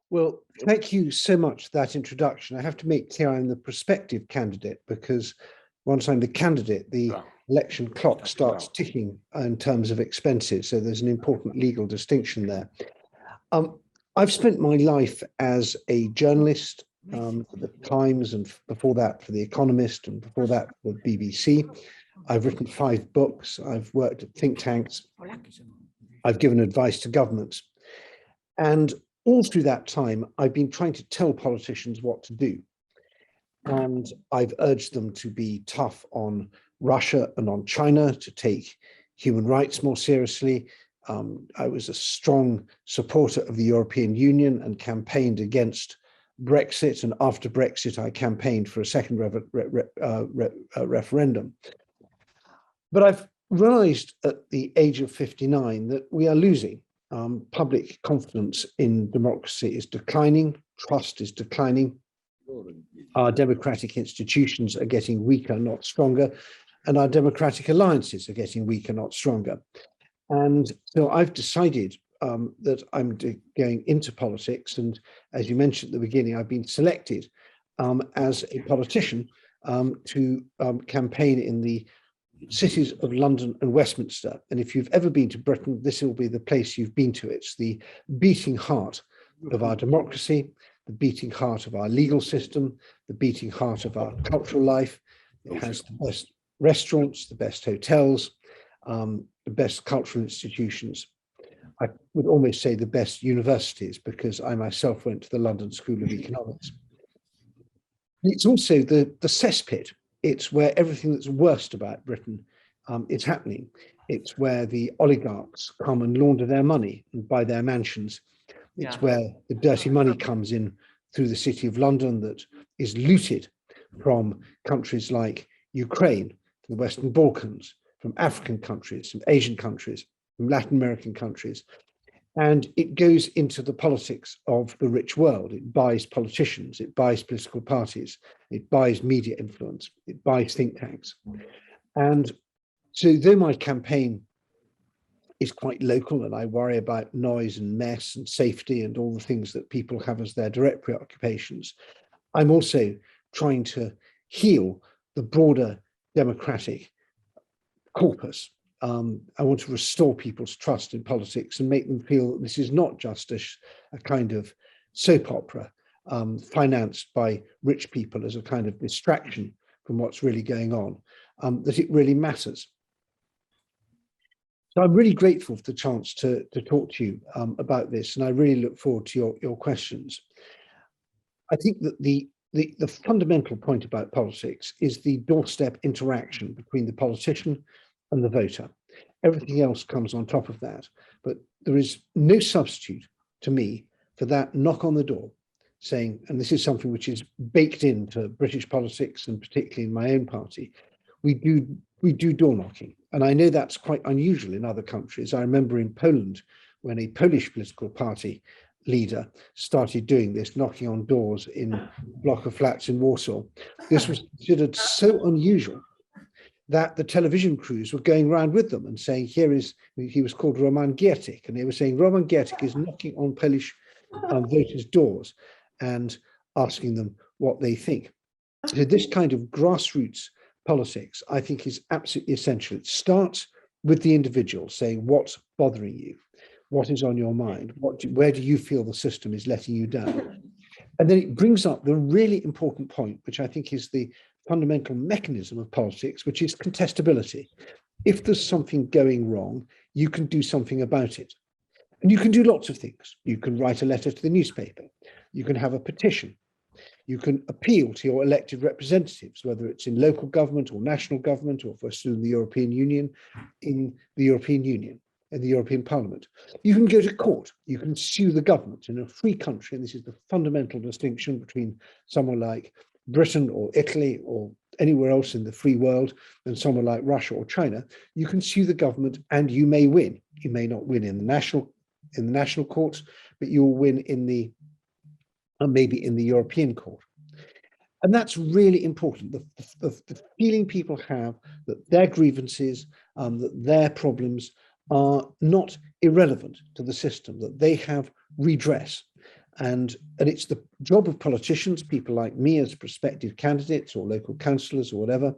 Well, thank you so much for that introduction. I have to make clear I'm the prospective candidate because once I'm the candidate, the election clock starts ticking in terms of expenses. So there's an important legal distinction there. I've spent my life as a journalist for the Times, and before that for The Economist, and before that for the BBC. I've written 5 books. I've worked at think tanks. I've given advice to governments. And all through that time, I've been trying to tell politicians what to do. And I've urged them to be tough on Russia and on China, to take human rights more seriously. I was a strong supporter of the European Union and campaigned against Brexit. And after Brexit, I campaigned for a second referendum. But I've realized at the age of 59 that we are losing. Public confidence in democracy is declining, trust is declining, our democratic institutions are getting weaker, not stronger, and our democratic alliances are getting weaker, not stronger. And so I've decided that I'm going into politics, and as you mentioned at the beginning, I've been selected as a politician to campaign in the cities of London and Westminster. And if you've ever been to Britain, this will be the place you've been to. It's the beating heart of our democracy, the beating heart of our legal system, the beating heart of our cultural life. It has the best restaurants, the best hotels, the best cultural institutions. I would almost say the best universities, because I myself went to the London School of Economics. It's also the cesspit. It's where everything that's worst about Britain is happening. It's where the oligarchs come and launder their money and buy their mansions. It's where the dirty money comes in through the city of London that is looted from countries like Ukraine, the Western Balkans, from African countries, from Asian countries, from Latin American countries. And it goes into the politics of the rich world. It buys politicians, it buys political parties, it buys media influence, it buys think tanks. And so though my campaign is quite local and I worry about noise and mess and safety and all the things that people have as their direct preoccupations, I'm also trying to heal the broader democratic corpus. I want to restore people's trust in politics and make them feel that this is not just a kind of soap opera financed by rich people as a kind of distraction from what's really going on, that it really matters. So I'm really grateful for the chance to talk to you about this, and I really look forward to your questions. I think that the fundamental point about politics is the doorstep interaction between the politician and the voter. Everything else comes on top of that, but there is no substitute to me for that knock on the door saying, and this is something which is baked into British politics and particularly in my own party, we do door knocking. And I know that's quite unusual in other countries. I remember in Poland when a Polish political party leader started doing this, knocking on doors in a block of flats in Warsaw. This was considered so unusual that the television crews were going around with them and saying, he was called Roman Giertych, and they were saying, Roman Giertych is knocking on Polish voters' doors and asking them what they think. So this kind of grassroots politics, I think, is absolutely essential. It starts with the individual saying, what's bothering you? What is on your mind? Where do you feel the system is letting you down? And then it brings up the really important point, which I think is the fundamental mechanism of politics, which is contestability. If there's something going wrong, you can do something about it. And you can do lots of things. You can write a letter to the newspaper. You can have a petition. You can appeal to your elected representatives, whether it's in local government or national government, or if we're still in the European Union, in the European Parliament. You can go to court. You can sue the government in a free country. And this is the fundamental distinction between someone like Britain or Italy or anywhere else in the free world and someone like Russia or China. You can sue the government and you may win. You may not win in the national courts, but you'll win maybe in the European court. And that's really important. The feeling people have that their grievances, that their problems are not irrelevant to the system, that they have redress. And it's the job of politicians, people like me as prospective candidates or local councillors or whatever,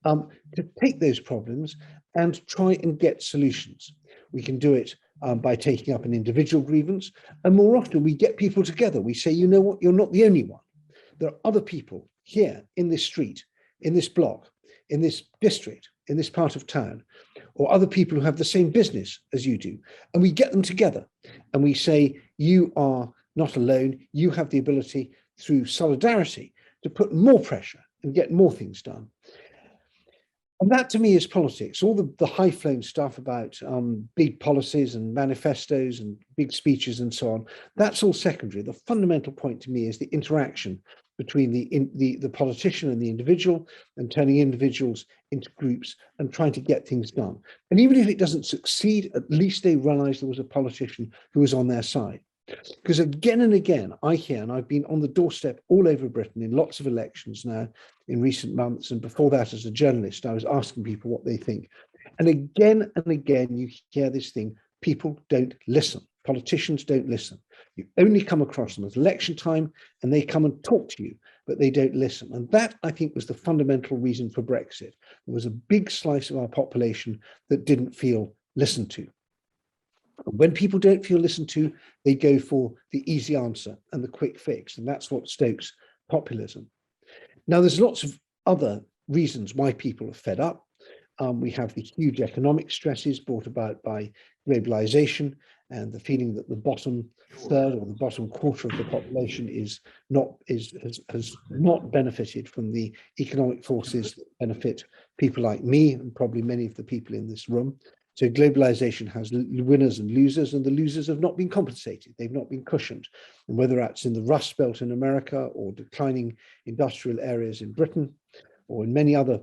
to take those problems and try and get solutions. We can do it by taking up an individual grievance. And more often we get people together. We say, you know what, you're not the only one. There are other people here in this street, in this block, in this district, in this part of town, or other people who have the same business as you do. And we get them together and we say, you are not alone. You have the ability through solidarity to put more pressure and get more things done. And that to me is politics. All the high-flown stuff about big policies and manifestos and big speeches and so on, that's all secondary. The fundamental point to me is the interaction between the politician and the individual, and turning individuals into groups and trying to get things done. And even if it doesn't succeed, at least they realize there was a politician who was on their side. Because again and again, I hear, and I've been on the doorstep all over Britain in lots of elections now in recent months, and before that as a journalist, I was asking people what they think. And again, you hear this thing, people don't listen. Politicians don't listen. You only come across them at election time and they come and talk to you, but they don't listen. And that, I think, was the fundamental reason for Brexit. There was a big slice of our population that didn't feel listened to. When people don't feel listened to, they go for the easy answer and the quick fix. And that's what stokes populism. Now, there's lots of other reasons why people are fed up. We have the huge economic stresses brought about by globalization and the feeling that the bottom third or the bottom quarter of the population has not benefited from the economic forces that benefit people like me and probably many of the people in this room. So globalization has winners and losers, and the losers have not been compensated. They've not been cushioned. And whether that's in the Rust Belt in America or declining industrial areas in Britain or in many other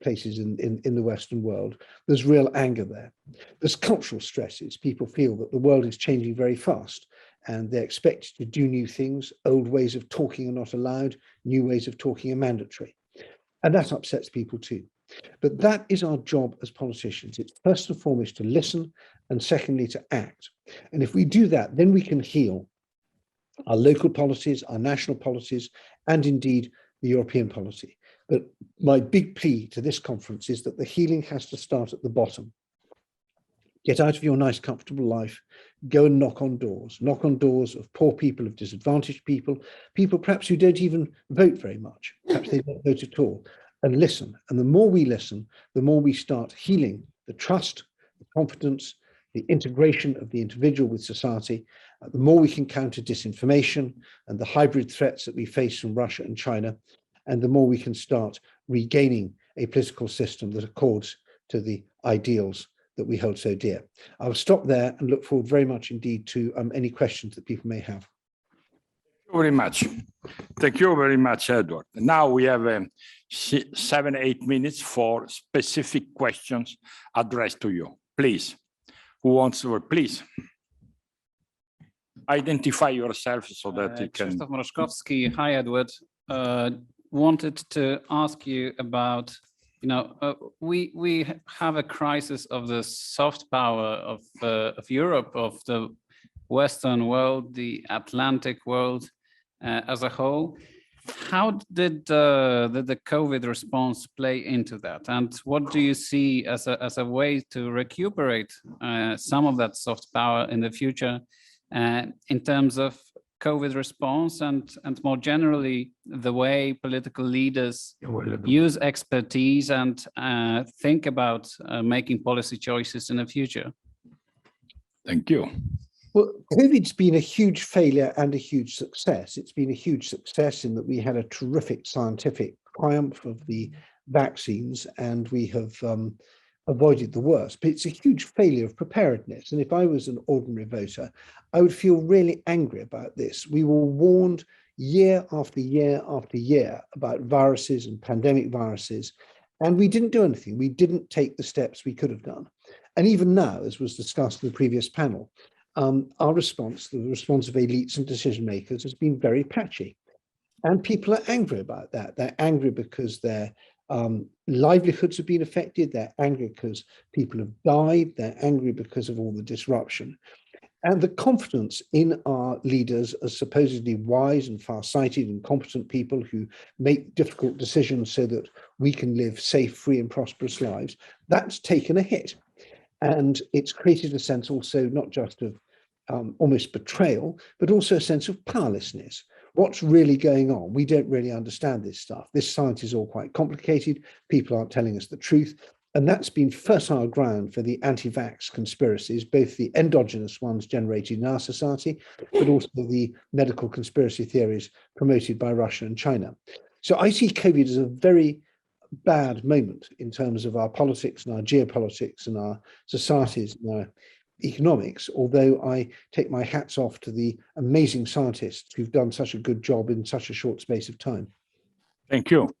places in the Western world, there's real anger there. There's cultural stresses. People feel that the world is changing very fast and they're expected to do new things. Old ways of talking are not allowed. New ways of talking are mandatory. And that upsets people too. But that is our job as politicians. It's first and foremost to listen, and secondly to act. And if we do that, then we can heal our local policies, our national policies, and indeed the European policy. But my big plea to this conference is that the healing has to start at the bottom. Get out of your nice, comfortable life, go and knock on doors of poor people, of disadvantaged people, people perhaps who don't even vote very much, perhaps they don't vote at all. And listen. And the more we listen, the more we start healing the trust, the confidence, the integration of the individual with society, the more we can counter disinformation and the hybrid threats that we face from Russia and China, and the more we can start regaining a political system that accords to the ideals that we hold so dear. I'll stop there and look forward very much indeed to any questions that people may have. Thank you very much. Thank you very much, Edward. Now we have 7-8 minutes for specific questions addressed to you. Please, who wants to, please. Identify yourself so that you can. Krzysztof Mroczkowski. Hi, Edward. Wanted to ask you about, we have a crisis of the soft power of Europe, of the Western world, the Atlantic world as a whole. How did the COVID response play into that? And what do you see as a way to recuperate some of that soft power in the future in terms of COVID response and more generally the way political leaders use expertise and think about making policy choices in the future? Thank you. Well, COVID's been a huge failure and a huge success. It's been a huge success in that we had a terrific scientific triumph of the vaccines and we have avoided the worst, but it's a huge failure of preparedness. And if I was an ordinary voter, I would feel really angry about this. We were warned year after year after year about viruses and pandemic viruses, and we didn't do anything. We didn't take the steps we could have done. And even now, as was discussed in the previous panel, our response, the response of elites and decision makers, has been very patchy. And people are angry about that. They're angry because their livelihoods have been affected. They're angry because people have died. They're angry because of all the disruption. And the confidence in our leaders as supposedly wise and far-sighted and competent people who make difficult decisions so that we can live safe, free and prosperous lives, that's taken a hit. And it's created a sense also not just of almost betrayal, but also a sense of powerlessness. What's really going on? We don't really understand this stuff. This science is all quite complicated. People aren't telling us the truth. And that's been fertile ground for the anti-vax conspiracies, both the endogenous ones generated in our society, but also the medical conspiracy theories promoted by Russia and China. So I see COVID as a very bad moment in terms of our politics and our geopolitics and our societies and our economics, although I take my hats off to the amazing scientists who've done such a good job in such a short space of time. Thank you.